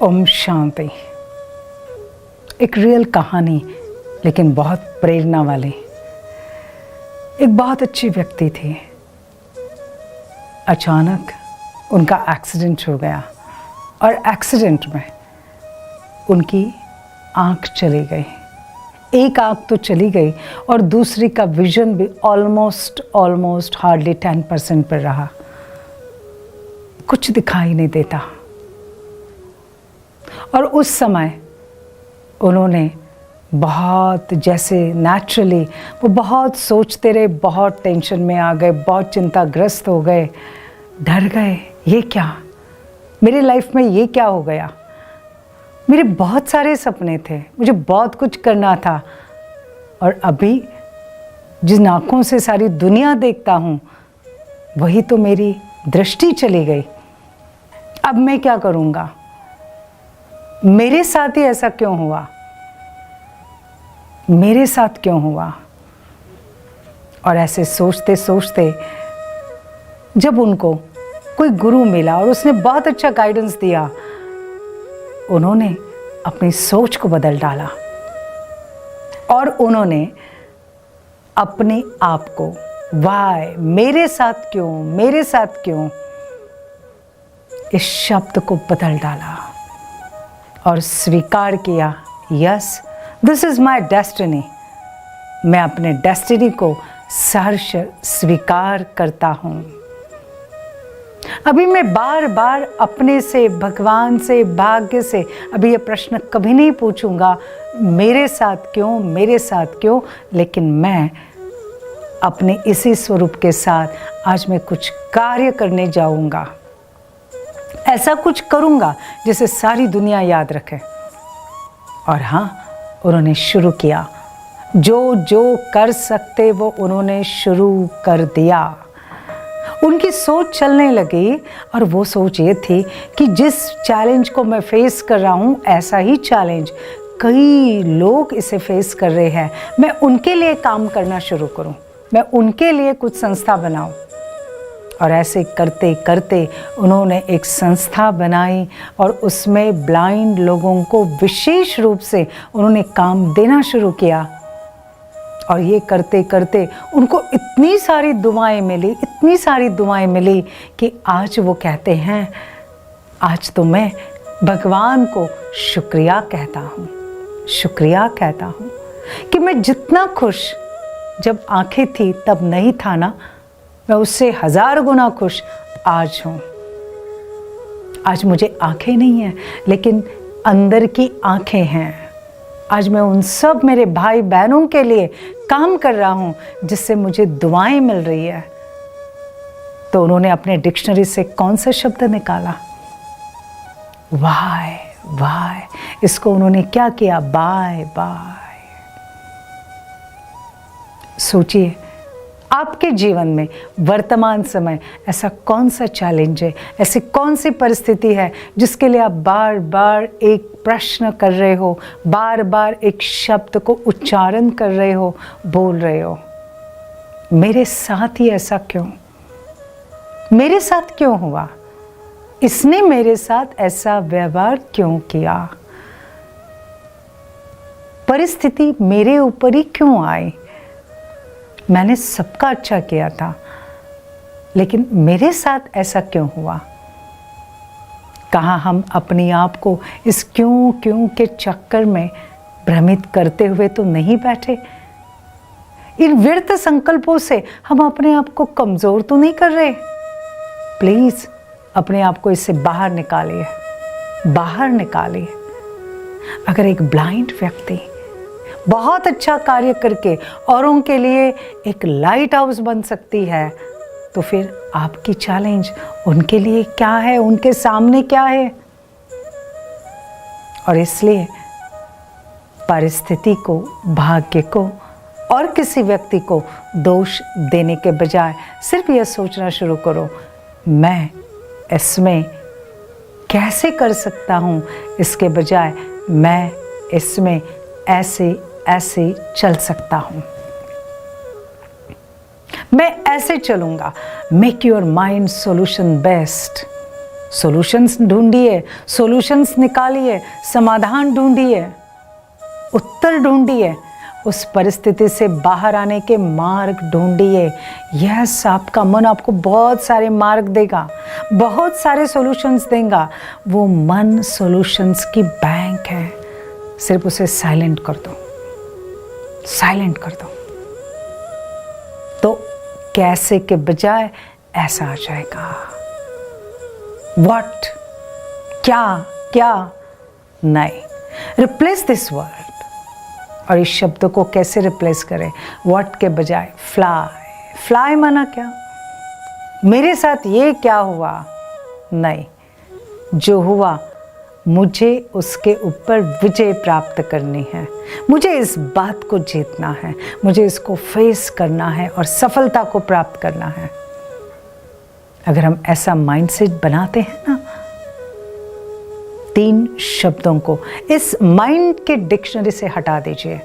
ओम शांति। एक रियल कहानी, लेकिन बहुत प्रेरणा वाली। एक बहुत अच्छी व्यक्ति थी, अचानक उनका एक्सीडेंट हो गया और एक्सीडेंट में उनकी आँख चली गई। एक आँख तो चली गई और दूसरी का विजन भी ऑलमोस्ट हार्डली 10% पर रहा। कुछ दिखाई नहीं देता। और उस समय उन्होंने बहुत जैसे नेचुरली वो बहुत सोचते रहे, बहुत टेंशन में आ गए, बहुत चिंताग्रस्त हो गए, डर गए। ये क्या, मेरी लाइफ में ये क्या हो गया? मेरे बहुत सारे सपने थे, मुझे बहुत कुछ करना था, और अभी जिन आँखों से सारी दुनिया देखता हूँ वही तो मेरी दृष्टि चली गई। अब मैं क्या करूँगा? मेरे साथ ही ऐसा क्यों हुआ? मेरे साथ क्यों हुआ? और ऐसे सोचते सोचते जब उनको कोई गुरु मिला और उसने बहुत अच्छा गाइडेंस दिया, उन्होंने अपनी सोच को बदल डाला और उन्होंने अपने आप को वाई, मेरे साथ क्यों, इस शब्द को बदल डाला और स्वीकार किया, yes this is my destiny. मैं अपने डेस्टिनी को सहर्ष स्वीकार करता हूँ। अभी मैं बार बार अपने से, भगवान से, भाग्य से अभी ये प्रश्न कभी नहीं पूछूंगा, मेरे साथ क्यों, लेकिन मैं अपने इसी स्वरूप के साथ आज मैं कुछ कार्य करने जाऊंगा। ऐसा कुछ करूंगा जिसे सारी दुनिया याद रखे। और हाँ, उन्होंने शुरू किया। जो कर सकते वो उन्होंने शुरू कर दिया। उनकी सोच चलने लगी और वो सोच ये थी कि जिस चैलेंज को मैं फेस कर रहा हूँ, ऐसा ही चैलेंज कई लोग इसे फेस कर रहे हैं। मैं उनके लिए काम करना शुरू करूँ, मैं उनके लिए कुछ संस्था बनाऊँ। और ऐसे करते करते उन्होंने एक संस्था बनाई और उसमें ब्लाइंड लोगों को विशेष रूप से उन्होंने काम देना शुरू किया। और ये करते करते उनको इतनी सारी दुआएं मिली कि आज वो कहते हैं, आज तो मैं भगवान को शुक्रिया कहता हूँ कि मैं जितना खुश जब आंखें थी तब नहीं था ना, मैं उससे 1000 गुना खुश आज हूँ। आज मुझे आंखें नहीं हैं, लेकिन अंदर की आंखें हैं। आज मैं उन सब मेरे भाई बहनों के लिए काम कर रहा हूँ जिससे मुझे दुआएं मिल रही है। तो उन्होंने अपने डिक्शनरी से कौन सा शब्द निकाला? वाई। इसको उन्होंने क्या किया? बाय। सोचिए, आपके जीवन में वर्तमान समय ऐसा कौन सा चैलेंज है, ऐसी कौन सी परिस्थिति है जिसके लिए आप बार बार एक प्रश्न कर रहे हो, बार बार एक शब्द को उच्चारण कर रहे हो, बोल रहे हो, मेरे साथ ही ऐसा क्यों? मेरे साथ क्यों हुआ? इसने मेरे साथ ऐसा व्यवहार क्यों किया? परिस्थिति मेरे ऊपर ही क्यों आई? मैंने सबका अच्छा किया था, लेकिन मेरे साथ ऐसा क्यों हुआ? कहाँ हम अपने आप को इस क्यों के चक्कर में भ्रमित करते हुए तो नहीं बैठे? इन व्यर्थ संकल्पों से हम अपने आप को कमजोर तो नहीं कर रहे? प्लीज अपने आप को इससे बाहर निकालिए। अगर एक ब्लाइंड व्यक्ति बहुत अच्छा कार्य करके औरों के लिए एक लाइट हाउस बन सकती है, तो फिर आपकी चैलेंज उनके लिए क्या है, उनके सामने क्या है? और इसलिए परिस्थिति को, भाग्य को और किसी व्यक्ति को दोष देने के बजाय सिर्फ यह सोचना शुरू करो, मैं इसमें कैसे कर सकता हूँ, इसके बजाय मैं इसमें ऐसे चल सकता हूँ, मैं ऐसे चलूँगा। Make your mind solution best. Solutions ढूंढिए, सॉल्यूशंस निकालिए, समाधान ढूंढिए, उत्तर ढूंढिए, उस परिस्थिति से बाहर आने के मार्ग ढूंढिए। यस, आपका मन आपको बहुत सारे मार्ग देगा, बहुत सारे सॉल्यूशंस देगा। वो मन सॉल्यूशंस की बैंक है, सिर्फ उसे साइलेंट कर दो, साइलेंट कर दो, तो कैसे के बजाय ऐसा आ जाएगा। व्हाट, क्या, क्या नहीं। Replace this word. और इस शब्द को कैसे रिप्लेस करें? व्हाट के बजाय फ्लाई। फ्लाई माना क्या? मेरे साथ ये क्या हुआ? नहीं, जो हुआ मुझे उसके ऊपर विजय प्राप्त करनी है, मुझे इस बात को जीतना है, मुझे इसको फेस करना है और सफलता को प्राप्त करना है। अगर हम ऐसा माइंडसेट बनाते हैं ना, 3 शब्दों को इस माइंड के डिक्शनरी से हटा दीजिए।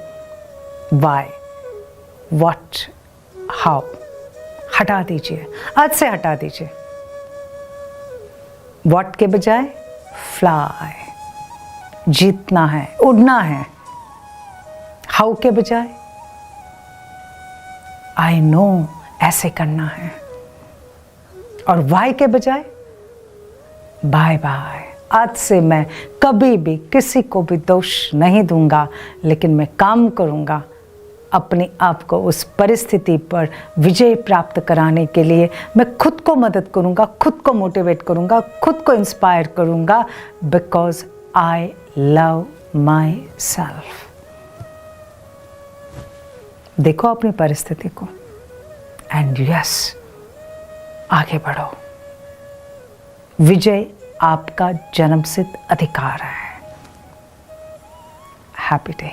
वाई, व्हाट, हाउ हटा दीजिए, आज से हटा दीजिए। व्हाट के बजाय फ्लाई, जीतना है, उड़ना है। हाउ के बजाय आई नो, ऐसे करना है। और वाई के बजाय बाय बाय। आज से मैं कभी भी किसी को भी दोष नहीं दूंगा, लेकिन मैं काम करूंगा अपने आप को उस परिस्थिति पर विजय प्राप्त कराने के लिए। मैं खुद को मदद करूंगा, खुद को मोटिवेट करूंगा, खुद को इंस्पायर करूंगा, because I love my self. देखो अपनी परिस्थिति को एंड यस, आगे बढ़ो। विजय आपका जन्मसिद्ध अधिकार है। Happy day.